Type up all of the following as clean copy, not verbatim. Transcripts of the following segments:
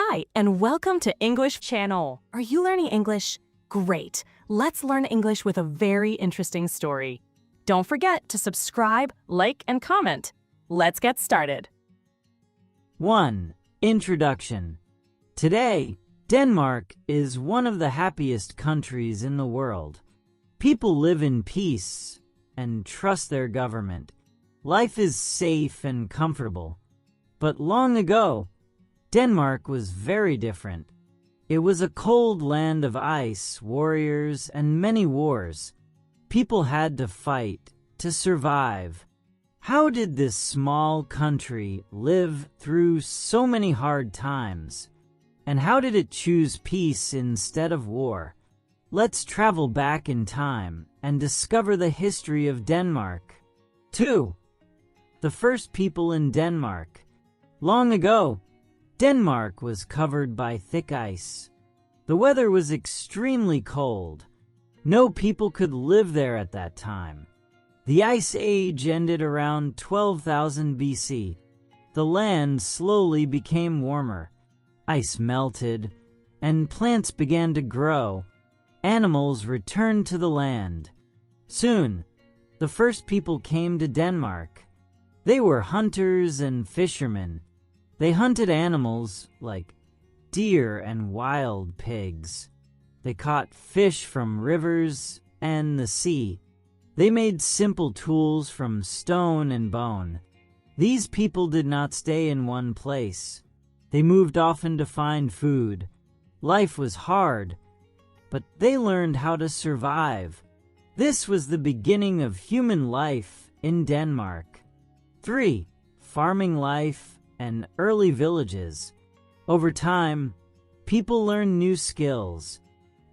Hi, and welcome to English Channel. Are you learning English? Great. Let's learn English with a very interesting story. Don't forget to subscribe, like, and comment. Let's get started. 1. Introduction. Today, Denmark is one of the happiest countries in the world. People live in peace and trust their government. Life is safe and comfortable. But long ago, Denmark was very different. It was a cold land of ice, warriors, and many wars. People had to fight to survive. How did this small country live through so many hard times? And how did it choose peace instead of war? Let's travel back in time and discover the history of Denmark. 2. The first people in Denmark. Long ago, Denmark was covered by thick ice. The weather was extremely cold. No people could live there at that time. The Ice Age ended around 12,000 BC. The land slowly became warmer. Ice melted, and plants began to grow. Animals returned to the land. Soon, the first people came to Denmark. They were hunters and fishermen. They hunted animals like deer and wild pigs. They caught fish from rivers and the sea. They made simple tools from stone and bone. These people did not stay in one place. They moved often to find food. Life was hard, but they learned how to survive. This was the beginning of human life in Denmark. 3. Farming life and early villages. Over time, people learned new skills.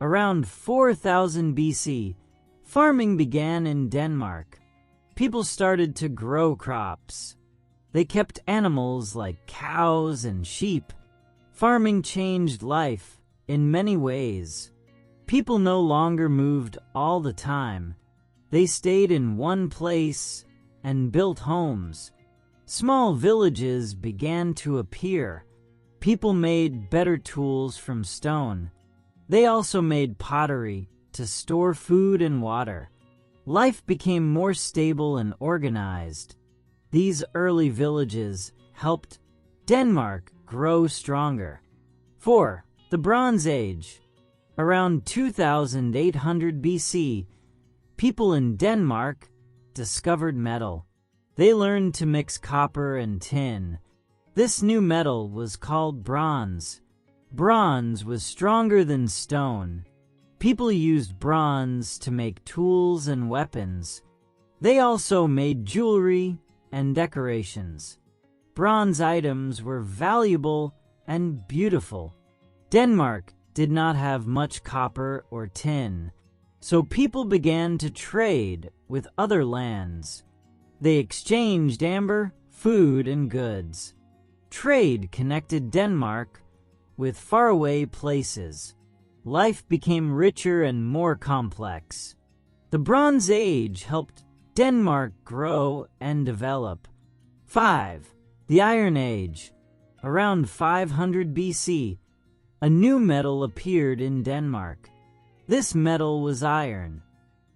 Around 4000 BC, farming began in Denmark. People started to grow crops. They kept animals like cows and sheep. Farming changed life in many ways. People no longer moved all the time. They stayed in one place and built homes. Small villages began to appear. People made better tools from stone. They also made pottery to store food and water. Life became more stable and organized. These early villages helped Denmark grow stronger. 4. The Bronze Age. Around 2800 BC, people in Denmark discovered metal. They learned to mix copper and tin. This new metal was called bronze. Bronze was stronger than stone. People used bronze to make tools and weapons. They also made jewelry and decorations. Bronze items were valuable and beautiful. Denmark did not have much copper or tin, so people began to trade with other lands. They exchanged amber, food, and goods. Trade connected Denmark with faraway places. Life became richer and more complex. The Bronze Age helped Denmark grow and develop. 5. The Iron Age. Around 500 BC, a new metal appeared in Denmark. This metal was iron.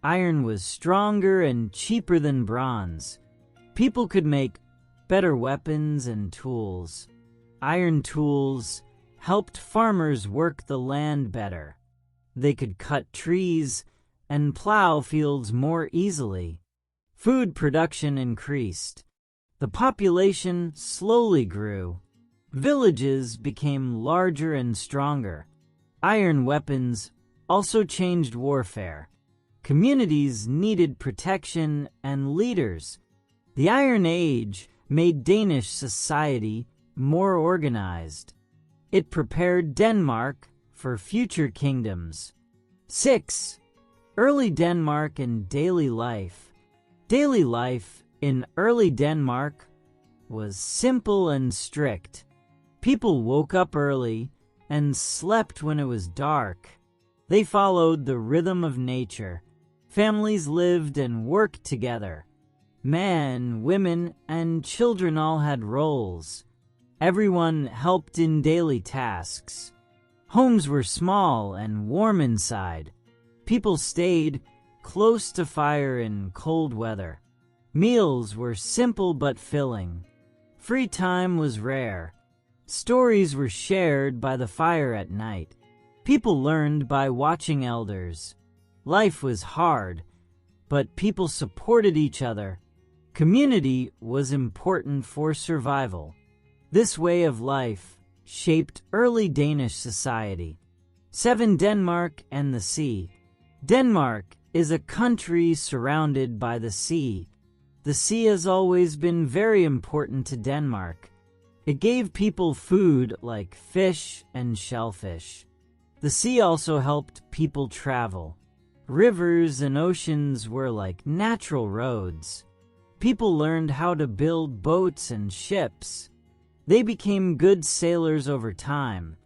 Iron was stronger and cheaper than bronze. People could make better weapons and tools. Iron tools helped farmers work the land better. They could cut trees and plow fields more easily. Food production increased. The population slowly grew. Villages became larger and stronger. Iron weapons also changed warfare. Communities needed protection and leaders. The Iron Age made Danish society more organized. It prepared Denmark for future kingdoms. 6. Early Denmark and daily life. Daily life in early Denmark was simple and strict. People woke up early and slept when it was dark. They followed the rhythm of nature. Families lived and worked together. Men, women, and children all had roles. Everyone helped in daily tasks. Homes were small and warm inside. People stayed close to fire in cold weather. Meals were simple but filling. Free time was rare. Stories were shared by the fire at night. People learned by watching elders. Life was hard, but people supported each other. Community was important for survival. This way of life shaped early Danish society. 7. Denmark and the sea. Denmark is a country surrounded by the sea. The sea has always been very important to Denmark. It gave people food like fish and shellfish. The sea also helped people travel. Rivers and oceans were like natural roads. People learned how to build boats and ships. They became good sailors over time.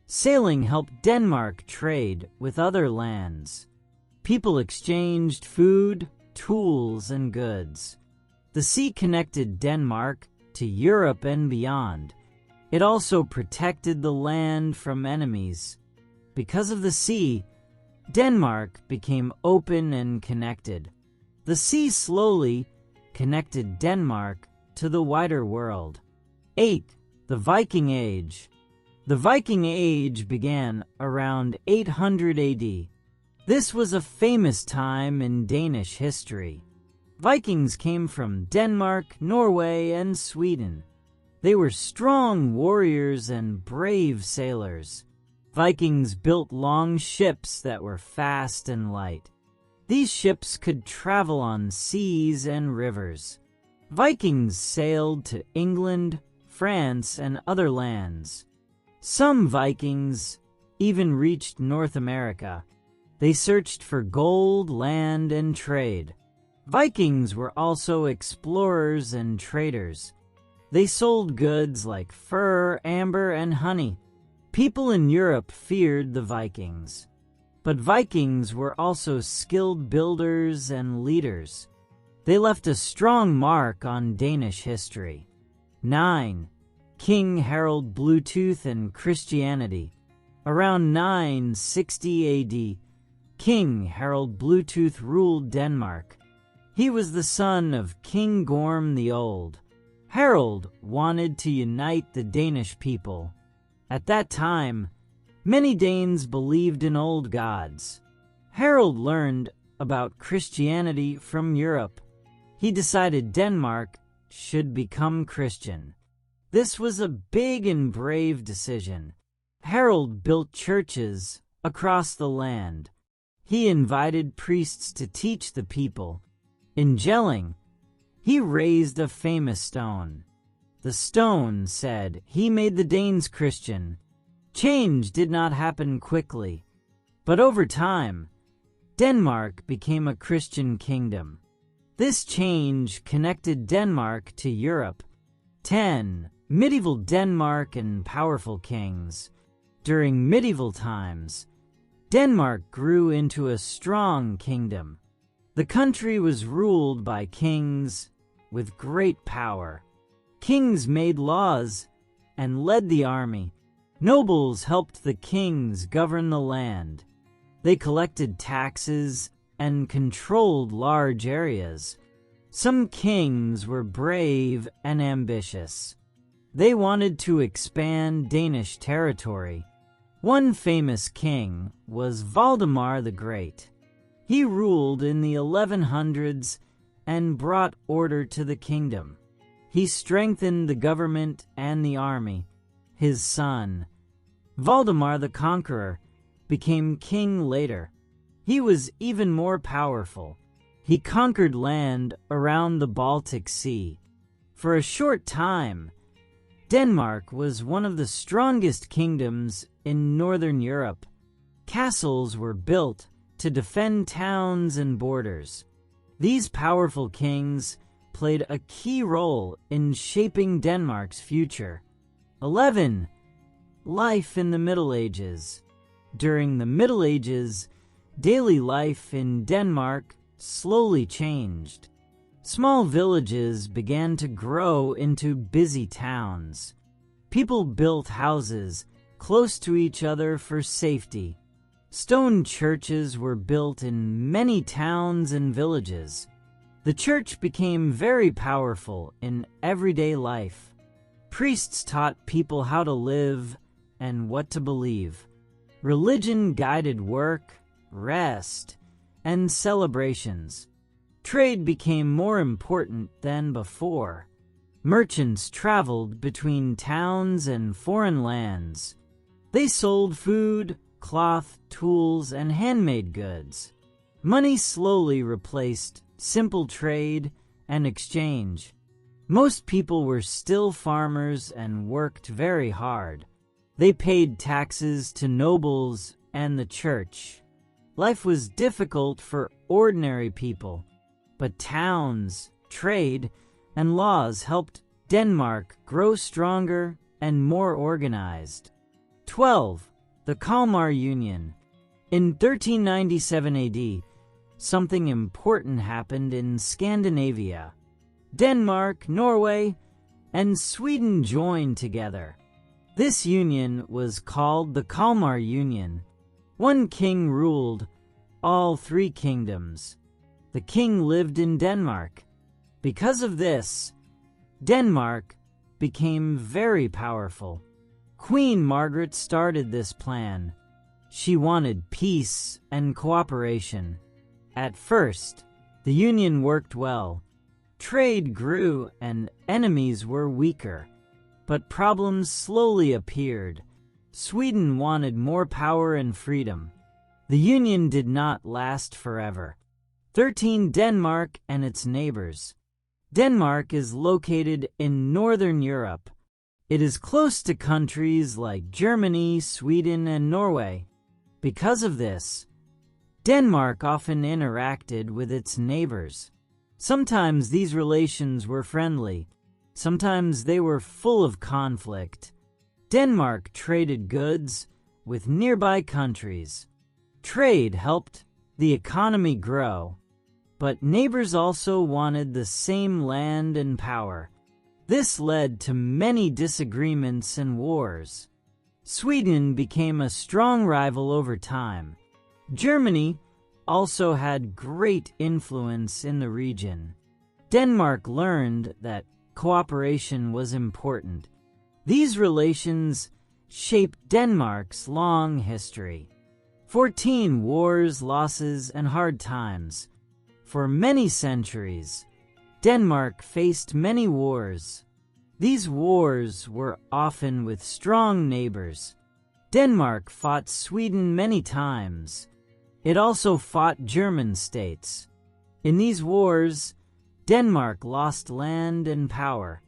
Sailing helped Denmark trade with other lands. People exchanged food, tools, and goods. The sea connected Denmark to Europe and beyond. It also protected the land from enemies. Because of the sea, Denmark became open and connected. The sea slowly connected Denmark to the wider world. 8. The Viking Age. The Viking Age began around 800 AD. This was a famous time in Danish history. Vikings came from Denmark, Norway, and Sweden. They were strong warriors and brave sailors. Vikings built long ships that were fast and light. These ships could travel on seas and rivers. Vikings sailed to England, France, and other lands. Some Vikings even reached North America. They searched for gold, land, and trade. Vikings were also explorers and traders. They sold goods like fur, amber, and honey. People in Europe feared the Vikings. But Vikings were also skilled builders and leaders. They left a strong mark on Danish history. 9. King Harald Bluetooth and Christianity. Around 960 AD, King Harald Bluetooth ruled Denmark. He was the son of King Gorm the Old. Harald wanted to unite the Danish people. At that time, many Danes believed in old gods. Harald learned about Christianity from Europe. He decided Denmark should become Christian. This was a big and brave decision. Harald built churches across the land. He invited priests to teach the people. In Jelling, he raised a famous stone. The stone said he made the Danes Christian. Change did not happen quickly, but over time, Denmark became a Christian kingdom. This change connected Denmark to Europe. 10. Medieval Denmark and powerful kings. During medieval times, Denmark grew into a strong kingdom. The country was ruled by kings with great power. Kings made laws and led the army. Nobles helped the kings govern the land. They collected taxes and controlled large areas. Some kings were brave and ambitious. They wanted to expand Danish territory. One famous king was Valdemar the Great. He ruled in the 1100s and brought order to the kingdom. He strengthened the government and the army. His son, Valdemar the Conqueror, became king later. He was even more powerful. He conquered land around the Baltic Sea. For a short time, Denmark was one of the strongest kingdoms in Northern Europe. Castles were built to defend towns and borders. These powerful kings played a key role in shaping Denmark's future. 11. Life in the Middle Ages. During the Middle Ages, daily life in Denmark slowly changed. Small villages began to grow into busy towns. People built houses close to each other for safety. Stone churches were built in many towns and villages. The church became very powerful in everyday life. Priests taught people how to live and what to believe. Religion guided work, rest, and celebrations. Trade became more important than before. Merchants traveled between towns and foreign lands. They sold food, cloth, tools, and handmade goods. Money slowly replaced simple trade and exchange. Most people were still farmers and worked very hard. They paid taxes to nobles and the church. Life was difficult for ordinary people, but towns, trade, and laws helped Denmark grow stronger and more organized. 12. The Kalmar Union. In 1397 AD, something important happened in Scandinavia. Denmark, Norway, and Sweden joined together. This union was called the Kalmar Union. One king ruled all three kingdoms. The king lived in Denmark. Because of this, Denmark became very powerful. Queen Margaret started this plan. She wanted peace and cooperation. At first, the union worked well. Trade grew and enemies were weaker. But problems slowly appeared. Sweden wanted more power and freedom. The union did not last forever. 13. Denmark and its neighbors. Denmark is located in Northern Europe. It is close to countries like Germany, Sweden, and Norway. Because of this, Denmark often interacted with its neighbors. Sometimes these relations were friendly. Sometimes they were full of conflict. Denmark traded goods with nearby countries. Trade helped the economy grow, but neighbors also wanted the same land and power. This led to many disagreements and wars. Sweden became a strong rival over time. Germany also had great influence in the region. Denmark learned that cooperation was important. These relations shaped Denmark's long history. 14. Wars, losses, and hard times. For many centuries, Denmark faced many wars. These wars were often with strong neighbors. Denmark fought Sweden many times. It also fought German states. In these wars, Denmark lost land and power.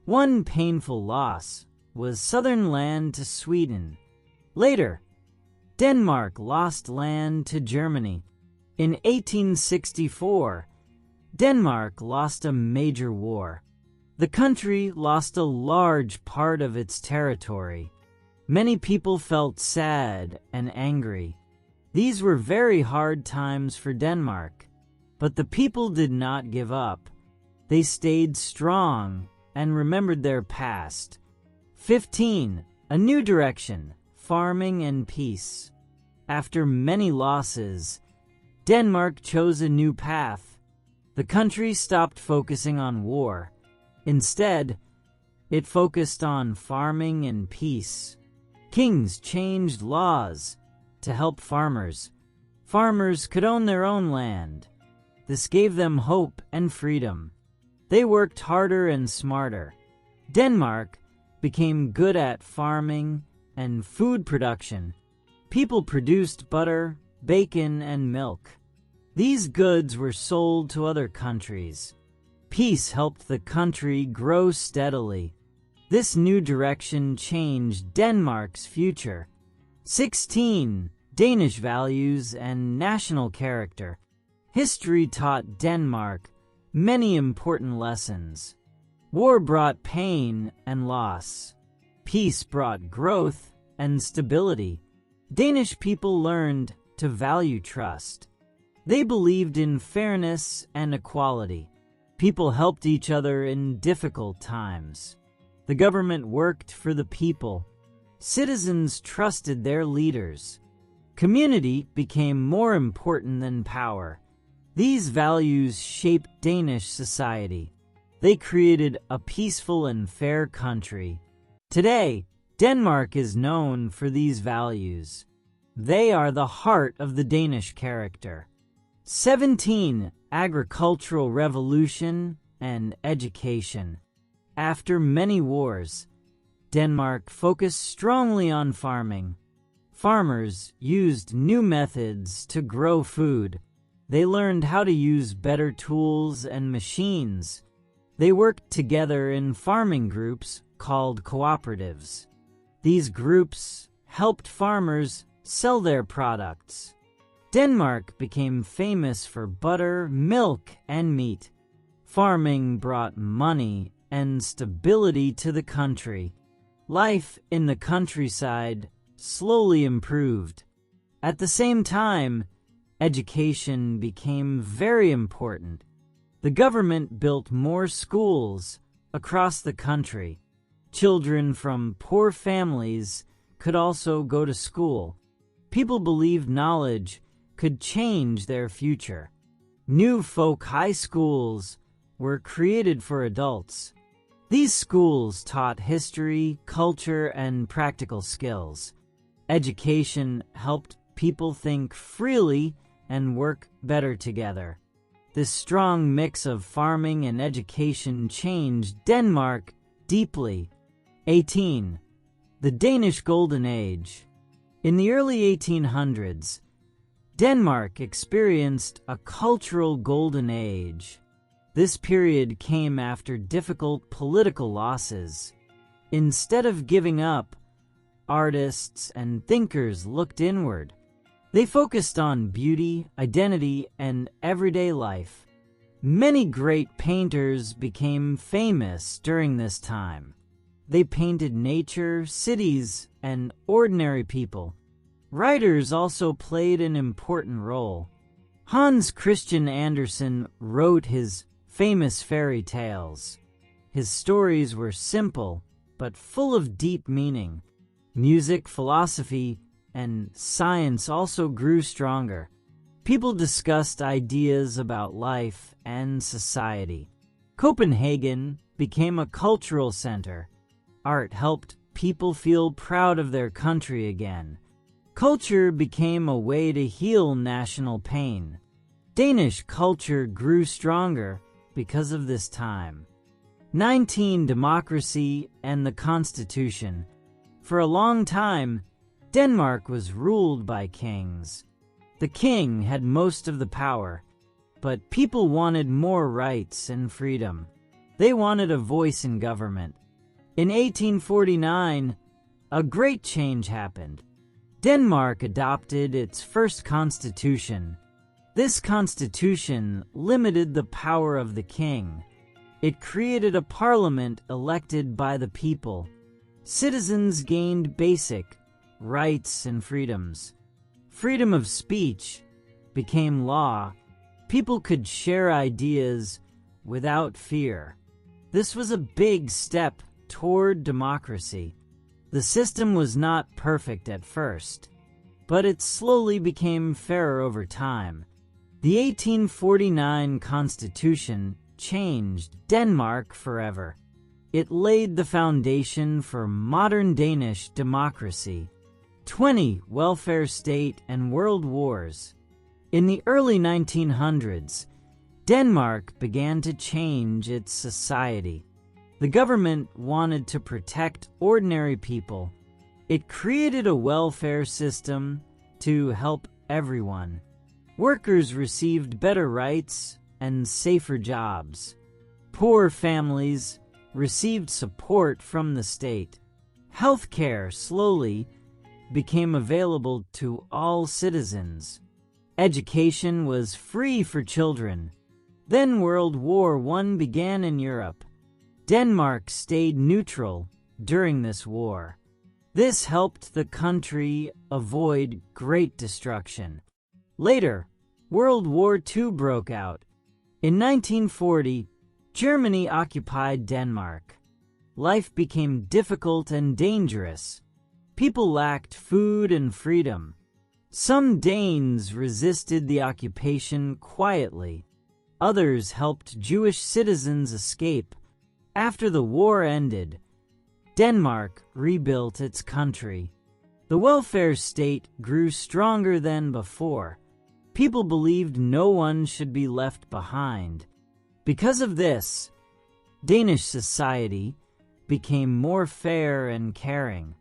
One painful loss was southern land to Sweden. Later, Denmark lost land to Germany. In 1864, Denmark lost a major war. The country lost a large part of its territory. Many people felt sad and angry. These were very hard times for Denmark, but the people did not give up. They stayed strong and remembered their past. 15. A new direction, farming and peace. After many losses, Denmark chose a new path. The country stopped focusing on war. Instead, it focused on farming and peace. Kings changed laws to help farmers. Farmers could own their own land. This gave them hope and freedom. They worked harder and smarter. Denmark became good at farming and food production. People produced butter, bacon, and milk. These goods were sold to other countries. Peace helped the country grow steadily. This new direction changed Denmark's future. 16. Danish values and national character. History taught Denmark many important lessons. War brought pain and loss. Peace brought growth and stability. Danish people learned to value trust. They believed in fairness and equality. People helped each other in difficult times. The The government worked for the people. Citizens trusted their leaders. Community became more important than power. These values shaped Danish society. They created a peaceful and fair country. Today, Denmark is known for these values. They are the heart of the Danish character. 17. Agricultural revolution and education. After many wars, Denmark focused strongly on farming. Farmers used new methods to grow food. They learned how to use better tools and machines. They worked together in farming groups called cooperatives. These groups helped farmers sell their products. Denmark became famous for butter, milk, and meat. Farming brought money and stability to the country. Life in the countryside slowly improved. At the same time, education became very important. The government built more schools across the country. Children from poor families could also go to school. People believed knowledge could change their future. New folk high schools were created for adults. These schools taught history, culture, and practical skills. Education helped people think freely and work better together. This strong mix of farming and education changed Denmark deeply. 18. The Danish Golden Age. In the early 1800s, Denmark experienced a cultural golden age. This period came after difficult political losses. Instead of giving up, artists and thinkers looked inward. They focused on beauty, identity, and everyday life. Many great painters became famous during this time. They painted nature, cities, and ordinary people. Writers also played an important role. Hans Christian Andersen wrote his famous fairy tales. His stories were simple, but full of deep meaning. Music, philosophy, and science also grew stronger. People discussed ideas about life and society. Copenhagen became a cultural center. Art helped people feel proud of their country again. Culture became a way to heal national pain. Danish culture grew stronger because of this time. 19. Democracy and the Constitution. For a long time, Denmark was ruled by kings. The king had most of the power, but people wanted more rights and freedom. They wanted a voice in government. In 1849, a great change happened. Denmark adopted its first constitution. This constitution limited the power of the king. It created a parliament elected by the people. Citizens gained basic rights and freedoms. Freedom of speech became law. People could share ideas without fear. This was a big step toward democracy. The system was not perfect at first, but it slowly became fairer over time. The 1849 Constitution changed Denmark forever. It laid the foundation for modern Danish democracy. 20. Welfare state and world wars. In the early 1900s, Denmark began to change its society. The government wanted to protect ordinary people. It created a welfare system to help everyone. Workers received better rights and safer jobs. Poor families received support from the state. Healthcare slowly became available to all citizens. Education was free for children. Then World War I began in Europe. Denmark stayed neutral during this war. This helped the country avoid great destruction. Later, World War II broke out. In 1940, Germany occupied Denmark. life became difficult and dangerous. People lacked food and freedom. Some Danes resisted the occupation quietly. Others helped Jewish citizens escape. After the war ended, Denmark rebuilt its country. The welfare state grew stronger than before. People believed no one should be left behind. Because of this, Danish society became more fair and caring.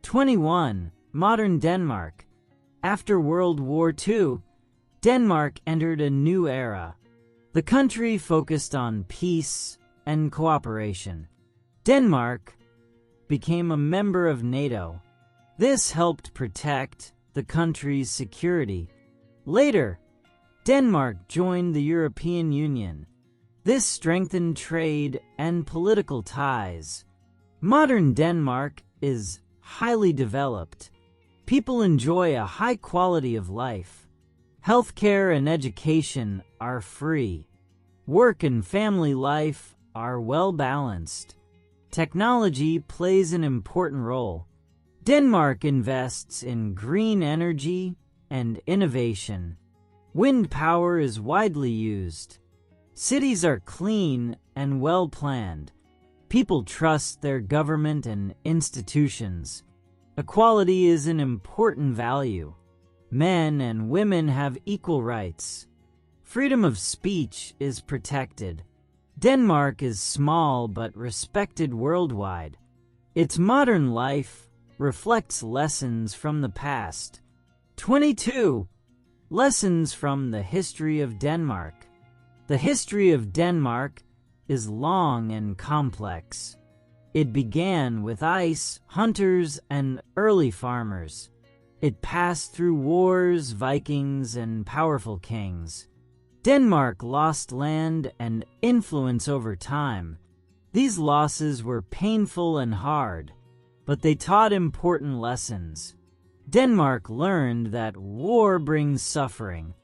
21. Modern Denmark. After World War II, Denmark entered a new era. The country focused on peace and cooperation. Denmark became a member of NATO. This helped protect the country's security. Later, Denmark joined the European Union. This strengthened trade and political ties. Modern Denmark is highly developed. People enjoy a high quality of life. Healthcare and education are free. Work and family life are well balanced. Technology plays an important role. Denmark invests in green energy and innovation. Wind power is widely used. Cities are clean and well planned. People trust their government and institutions. Equality is an important value. Men and women have equal rights. Freedom of speech is protected. Denmark is small but respected worldwide. Its modern life reflects lessons from the past. 22. Lessons from the history of Denmark. The history of Denmark is long and complex. It began with ice, hunters, and early farmers. It passed through wars, Vikings, and powerful kings. Denmark lost land and influence over time. These losses were painful and hard, but they taught important lessons. Denmark learned that war brings suffering.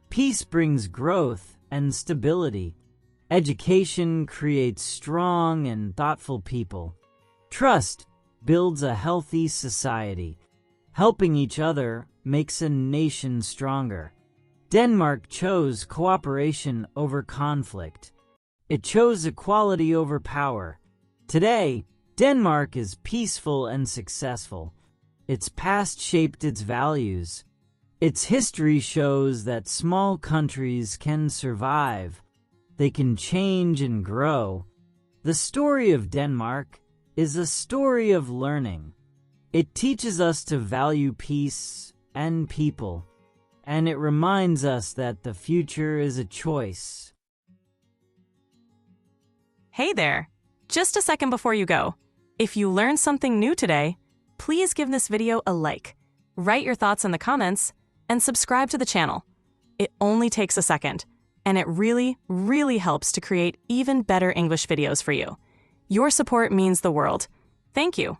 Peace brings growth and stability. Education creates strong and thoughtful people. Trust builds a healthy society. Helping each other makes a nation stronger. Denmark chose cooperation over conflict. It chose equality over power. Today, Denmark is peaceful and successful. Its past shaped its values. Its history shows that small countries can survive. They can change and grow. The story of Denmark is a story of learning. It teaches us to value peace and people, and it reminds us that the future is a choice. Hey there! Just a second before you go. If you learned something new today, please give this video a like, write your thoughts in the comments, and subscribe to the channel. It only takes a second, and it really, really helps to create even better English videos for you. Your support means the world. Thank you.